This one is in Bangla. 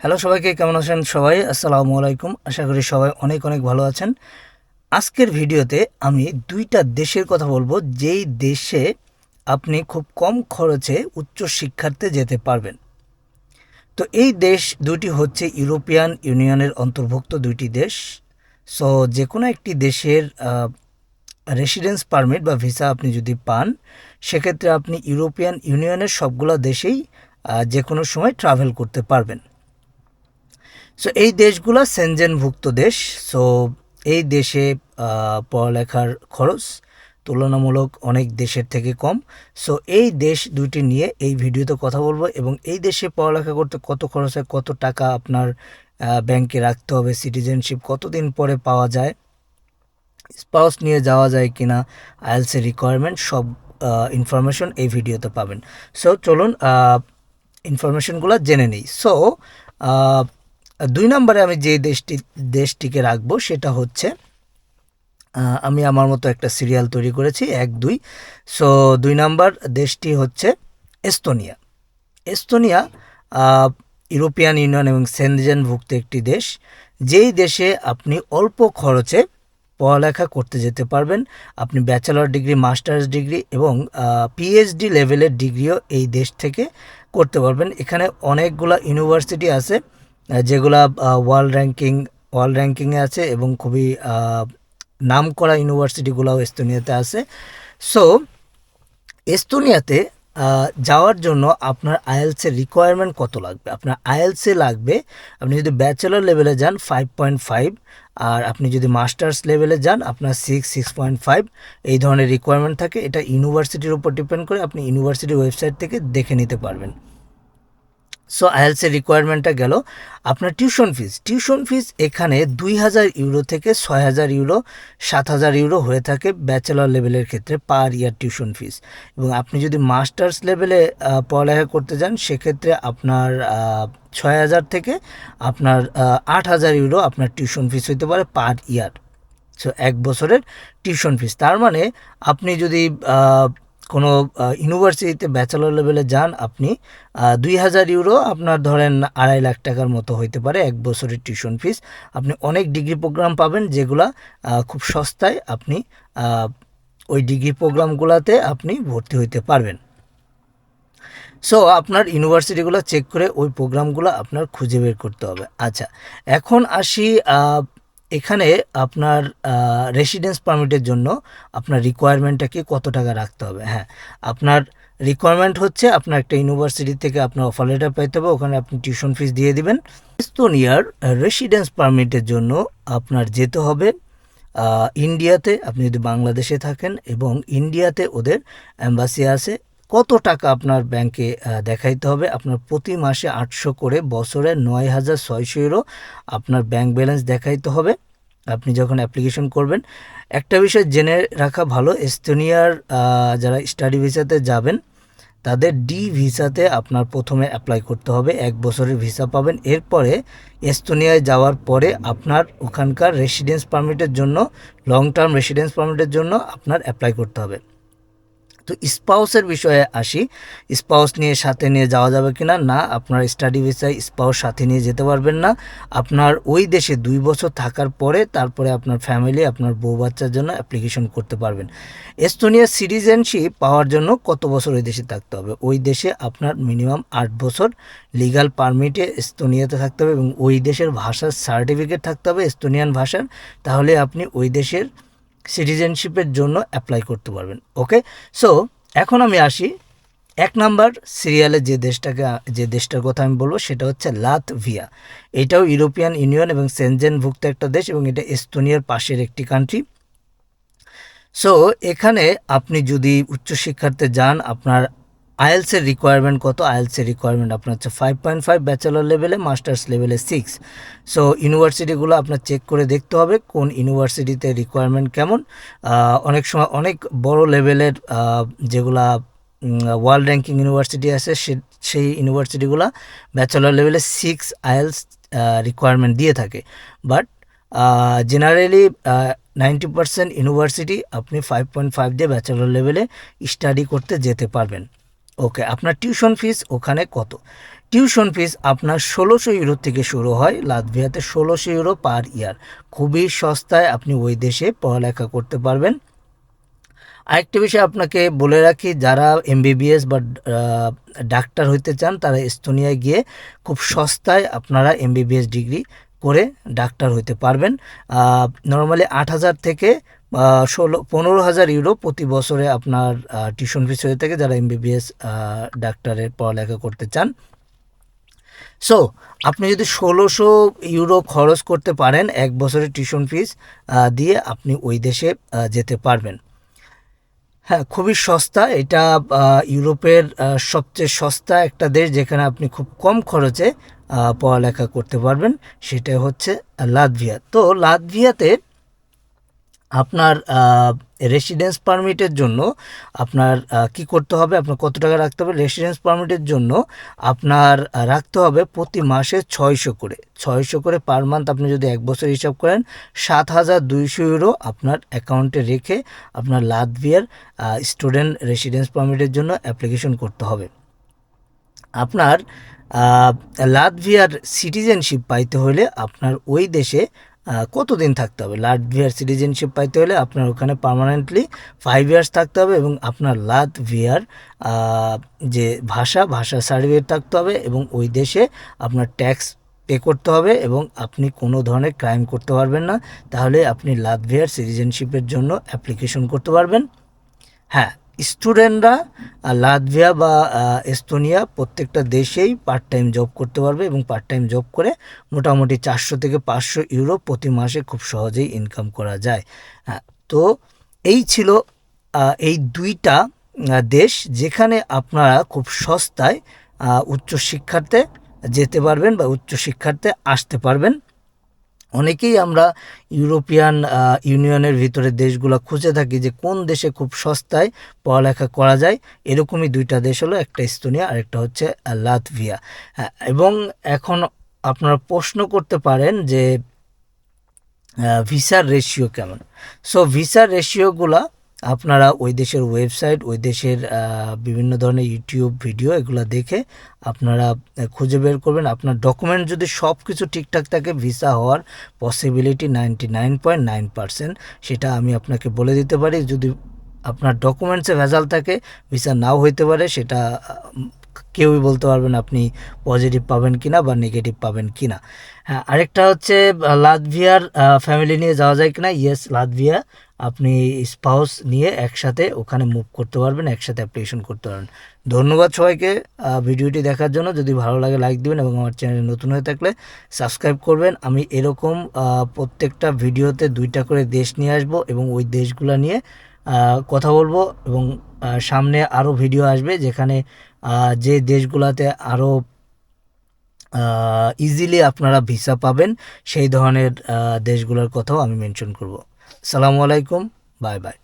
হ্যালো সবাইকে, কেমন আছেন সবাই? আসসালামু আলাইকুম। আশা করি সবাই অনেক অনেক ভালো আছেন। আজকের ভিডিওতে আমি দুইটা দেশের কথা বলবো, যেই দেশে আপনি খুব কম খরচে উচ্চ শিক্ষার্থে যেতে পারবেন। তো এই দেশ দুটি হচ্ছে ইউরোপিয়ান ইউনিয়নের অন্তর্ভুক্ত দুইটি দেশ। সো যে কোনো একটি দেশের রেসিডেন্স পারমিট বা ভিসা আপনি যদি পান, সেক্ষেত্রে আপনি ইউরোপিয়ান ইউনিয়নের সবগুলো দেশেই যে কোনো সময় ট্রাভেল করতে পারবেন। সো এই দেশগুলো সেনজেনভুক্ত দেশ। সো এই দেশে পড়ালেখার খরচ তুলনামূলক অনেক দেশের থেকে কম। সো এই দেশ দুইটি নিয়ে এই ভিডিওতে কথা বলবো, এবং এই দেশে পড়ালেখা করতে কত খরচ হয়, কত টাকা আপনার ব্যাংকে রাখতে হবে, সিটিজেনশিপ কতদিন পরে পাওয়া যায়, স্পাউস নিয়ে যাওয়া যায় কিনা, আইএলসের রিকোয়ারমেন্ট, সব ইনফরমেশন এই ভিডিওতে পাবেন। সো চলুন ইনফরমেশনগুলো জেনে নিই। সো 2 নম্বরে আমি যে দেশটিকে রাখবো সেটা হচ্ছে, আমি আমার মতো একটা সিরিয়াল তৈরি করেছি 1-2। সো 2 নম্বর দেশটি হচ্ছে এস্তোনিয়া। এস্তোনিয়া ইউরোপিয়ান ইউনিয়ন এবং সেনজেনভুক্ত একটি দেশ, যেই দেশে আপনি অল্প খরচে পড়ালেখা করতে যেতে পারবেন। আপনি ব্যাচেলর ডিগ্রি, মাস্টার্স ডিগ্রি এবং পিএইচডি লেভেলের ডিগ্রিও এই দেশ থেকে করতে পারবেন। এখানে অনেকগুলা ইউনিভার্সিটি আছে যেগুলা ওয়ার্ল্ড র্যাঙ্কিংয়ে আছে, এবং খুবই নামকরা ইউনিভার্সিটিগুলোও এস্তোনিয়াতে আছে। সো এস্তোনিয়াতে যাওয়ার জন্য আপনার আইএলসের রিকোয়ারমেন্ট কত লাগবে? আপনার আইএলসে লাগবে, আপনি যদি ব্যাচেলর লেভেলে যান 5.5, আর আপনি যদি মাস্টার্স লেভেলে যান আপনার 6.5 এই ধরনের রিকোয়ারমেন্ট থাকে। এটা ইউনিভার্সিটির উপর ডিপেন্ড করে, আপনি ইউনিভার্সিটির ওয়েবসাইট থেকে দেখে নিতে পারবেন। সো আইএলসের রিকোয়ারমেন্টটা গেল। আপনার টিউশন ফিস এখানে 2,000 ইউরো থেকে 6,000 ইউরো, 7,000 ইউরো হয়ে থাকে ব্যাচেলর লেভেলের ক্ষেত্রে পার ইয়ার টিউশন ফিস। এবং আপনি যদি মাস্টার্স লেভেলে পড়ালেখা করতে যান, সেক্ষেত্রে আপনার 6,000 থেকে আপনার 8,000 ইউরো আপনার টিউশন ফিস হইতে পারে পার ইয়ার। সো 1 বছরের টিউশন ফিস। তার মানে আপনি যদি কোনো ইউনিভার্সিটিতে ব্যাচেলর লেভেলে যান, আপনি 2,000 ইউরো আপনার ধরেন 2.5 লাখ টাকার মতো হইতে পারে 1 বছরের টিউশন ফিস। আপনি অনেক ডিগ্রি প্রোগ্রাম পাবেন যেগুলা খুব সস্তায় আপনি ওই ডিগ্রি প্রোগ্রামগুলোতে আপনি ভর্তি হইতে পারবেন। সো আপনার ইউনিভার্সিটিগুলো চেক করে ওই প্রোগ্রামগুলো আপনার খুঁজে বের করতে হবে। আচ্ছা, এখন আসি এখানে আপনার রেসিডেন্স পারমিটের জন্য আপনার রিকোয়ারমেন্টটা কি, কত টাকা রাখতে হবে? হ্যাঁ, আপনার রিকোয়ারমেন্ট হচ্ছে আপনার একটা ইউনিভার্সিটি থেকে আপনার অফার লেটার পাইতে হবে, ওখানে আপনি টিউশন ফিস দিয়ে দিবেন। এস্তোনিয়ার রেসিডেন্স পারমিটের জন্য আপনার যেতে হবে ইন্ডিয়াতে, আপনি যদি বাংলাদেশে থাকেন, এবং ইন্ডিয়াতে ওদের অ্যাম্বাসি আছে। কত টাকা আপনার ব্যাংকে দেখাইতে হবে? আপনার প্রতি মাসে 800 করে, বছরে 9,600 ইউরো আপনার ব্যাংক ব্যালেন্স দেখাইতে হবে আপনি যখন অ্যাপ্লিকেশন করবেন। একটা বিষয় জেনে রাখা ভালো, এস্তোনিয়ার যারা স্টাডি ভিসাতে যাবেন তাদের ডি ভিসাতে আপনার প্রথমে অ্যাপ্লাই করতে হবে, 1 বছরের ভিসা পাবেন। এরপরে এস্তোনিয়ায় যাওয়ার পরে আপনার ওখানকার রেসিডেন্স পারমিটের জন্য, লং টার্ম রেসিডেন্স পারমিটের জন্য আপনার অ্যাপ্লাই করতে হবে। তো স্পাউসের বিষয়ে আসি, স্পাউস নিয়ে সাথে নিয়ে যাওয়া যাবে কিনা? না, আপনার স্টাডি ভিসায় স্পাউস সাথে নিয়ে যেতে পারবেন না। আপনার ওই দেশে 2 বছর থাকার পরে তারপরে আপনার ফ্যামিলি, আপনার বউ বাচ্চার জন্য অ্যাপ্লিকেশন করতে পারবেন। এস্তোনিয়ার সিটিজেনশিপ পাওয়ার জন্য কত বছর ওই দেশে থাকতে হবে? ওই দেশে আপনার মিনিমাম 8 বছর লিগাল পারমিটে এস্তোনিয়াতে থাকতে হবে, এবং ওই দেশের ভাষার সার্টিফিকেট থাকতে হবে এস্তোনিয়ান ভাষার। তাহলে আপনি ওই দেশের সিটিজেনশিপের জন্য অ্যাপ্লাই করতে পারবেন। ওকে, সো এখন আমি আসি 1 নাম্বার সিরিয়ালে যে দেশটার কথা আমি বলবো সেটা হচ্ছে লাতভিয়া। এটাও ইউরোপিয়ান ইউনিয়ন এবং সেনজেনভুক্ত একটা দেশ, এবং এটা এস্তোনিয়ার পাশের একটি কান্ট্রি। সো এখানে আপনি যদি উচ্চশিক্ষার্থে যান, আপনার আইএলসের রিকোয়ারমেন্ট কত? আইএলসের রিকোয়ারমেন্ট আপনার হচ্ছে 5.5 ব্যাচেলর লেভেলে, মাস্টার্স লেভেলে 6। সো ইউনিভার্সিটিগুলো আপনার চেক করে দেখতে হবে কোন ইউনিভার্সিটিতে রিকোয়ারমেন্ট কেমন। অনেক সময় অনেক বড় লেভেলের যেগুলা ওয়ার্ল্ড র্যাঙ্কিং ইউনিভার্সিটি আছে, সেই ইউনিভার্সিটিগুলো ব্যাচেলর লেভেলে 6 আইএলস রিকোয়ারমেন্ট দিয়ে থাকে। বাট জেনারেলি 90% ইউনিভার্সিটি আপনি 5.5 দিয়ে ব্যাচেলর লেভেলে স্টাডি করতে যেতে পারবেন। ওকে, আপনার টিউশন ফিস ওখানে কত? টিউশন ফিস আপনার ১৬০০ ইউরো থেকে শুরু হয়। লাতভিয়াতে ১৬০০ ইউরো পার ইয়ার, খুবই সস্তায় আপনি ওই দেশে পড়ালেখা করতে পারবেন। আরেকটি বিষয় আপনাকে বলে রাখি, যারা এমবিবিএস বা ডাক্তার হইতে চান তারা এস্তোনিয়ায় গিয়ে খুব সস্তায় আপনারা এমবিবিএস ডিগ্রি করে ডাক্তার হইতে পারবেন। নর্মালি ৮,০০০ থেকে ১৫,০০০ ইউরো প্রতি বছরে আপনার টিউশন ফিস হয়ে থাকে যারা এমবিবিএস ডাক্তারের পড়ালেখা করতে চান। সো আপনি যদি ১৬০০ ইউরো খরচ করতে পারেন এক বছরের টিউশন ফিস দিয়ে, আপনি ওই দেশে যেতে পারবেন। হ্যাঁ, খুবই সস্তা। এটা ইউরোপের সবচেয়ে সস্তা একটা দেশ যেখানে আপনি খুব কম খরচে পড়ালেখা করতে পারবেন, সেটা হচ্ছে লাতভিয়া। তো লাতভিয়াতে আপনার রেসিডেন্স পারমিটের জন্য আপনার কি করতে হবে, আপনার কত টাকা রাখতে হবে? রেসিডেন্স পারমিটের জন্য আপনার রাখতে হবে প্রতি মাসে ৬০০ করে পার মান্থ। আপনি যদি এক বছর হিসাব করেন ৭,২০০ ইউরো আপনার অ্যাকাউন্টে রেখে আপনার লাতভিয়ার স্টুডেন্ট রেসিডেন্স পারমিটের জন্য অ্যাপ্লিকেশন করতে হবে। আপনার লাতভিয়ার সিটিজেনশিপ পাইতে হলে আপনার ওই দেশে কতদিন থাকতে হবে? লাতভিয়ার সিটিজেনশিপ পাইতে হলে আপনার ওখানে পার্মানেন্টলি 5 ইয়ার্স থাকতে হবে এবং আপনার লাতভিয়ার যে ভাষা সার্টিফিকেট থাকতে হবে এবং ওই দেশে আপনার ট্যাক্স পে করতে হবে এবং আপনি কোনো ধরনের ক্রাইম করতে পারবেন না। তাহলে আপনি লাতভিয়ার সিটিজেনশিপের জন্য অ্যাপ্লিকেশন করতে পারবেন। হ্যাঁ, স্টুডেন্টরা লাতভিয়া বা এস্তোনিয়া প্রত্যেকটা দেশেই পার্ট টাইম জব করতে পারবে এবং পার্ট টাইম জব করে মোটামুটি 400 থেকে 500 ইউরো প্রতি মাসে খুব সহজেই ইনকাম করা যায়। তো এই ছিল এই দুইটা দেশ যেখানে আপনারা খুব সস্তায় উচ্চশিক্ষার্থে যেতে পারবেন বা উচ্চশিক্ষার্থে আসতে পারবেন। অনেকেই আমরা ইউরোপিয়ান ইউনিয়নের ভিতরে দেশগুলো খুঁজে থাকি যে কোন দেশে খুব সস্তায় পড়ালেখা করা যায়। এরকমই দুইটা দেশ হলো, একটা এস্তোনিয়া আর একটা হচ্ছে লাতভিয়া। এবং এখন আপনারা প্রশ্ন করতে পারেন যে ভিসার রেশিও কেমন? সো ভিসার রেশিওগুলা আপনারা ওই দেশের ওয়েবসাইট, ওই দেশের বিভিন্ন ধরনের ইউটিউব ভিডিও এগুলো দেখে আপনারা খুঁজে বের করবেন। আপনার ডকুমেন্ট যদি সব কিছু ঠিকঠাক থাকে, ভিসা হওয়ার পসিবিলিটি 99.9%, সেটা আমি আপনাকে বলে দিতে পারি। যদি আপনার ডকুমেন্টসে ভেজাল থাকে, ভিসা নাও হইতে পারে, সেটা কেউই বলতে পারবেন আপনি পজিটিভ পাবেন কিনা বা নেগেটিভ পাবেন কিনা। হ্যাঁ, আরেকটা হচ্ছে লাতভিয়ার ফ্যামিলি নিয়ে যাওয়া যায় কিনা। ইয়েস, লাতভিয়া আপনি স্পাউস নিয়ে একসাথে ওখানে মুভ করতে পারবেন, একসাথে অ্যাপ্লিকেশন করতে পারবেন। ধন্যবাদ সবাইকে ভিডিওটি দেখার জন্য। যদি ভালো লাগে লাইক দিবেন এবং আমার চ্যানেলে নতুন হয়ে থাকলে সাবস্ক্রাইব করবেন। আমি এরকম প্রত্যেকটা ভিডিওতে 2টা করে দেশ নিয়ে আসব এবং ওই দেশগুলো নিয়ে কথা বলবো এবং সামনে আরও ভিডিও আসবে যেখানে যে দেশগুলোতে আরও ইজিলি আপনারা ভিসা পাবেন সেই ধরনের দেশগুলোর কথাও আমি মেনশন করব। আসসালামু আলাইকুম, বাই বাই।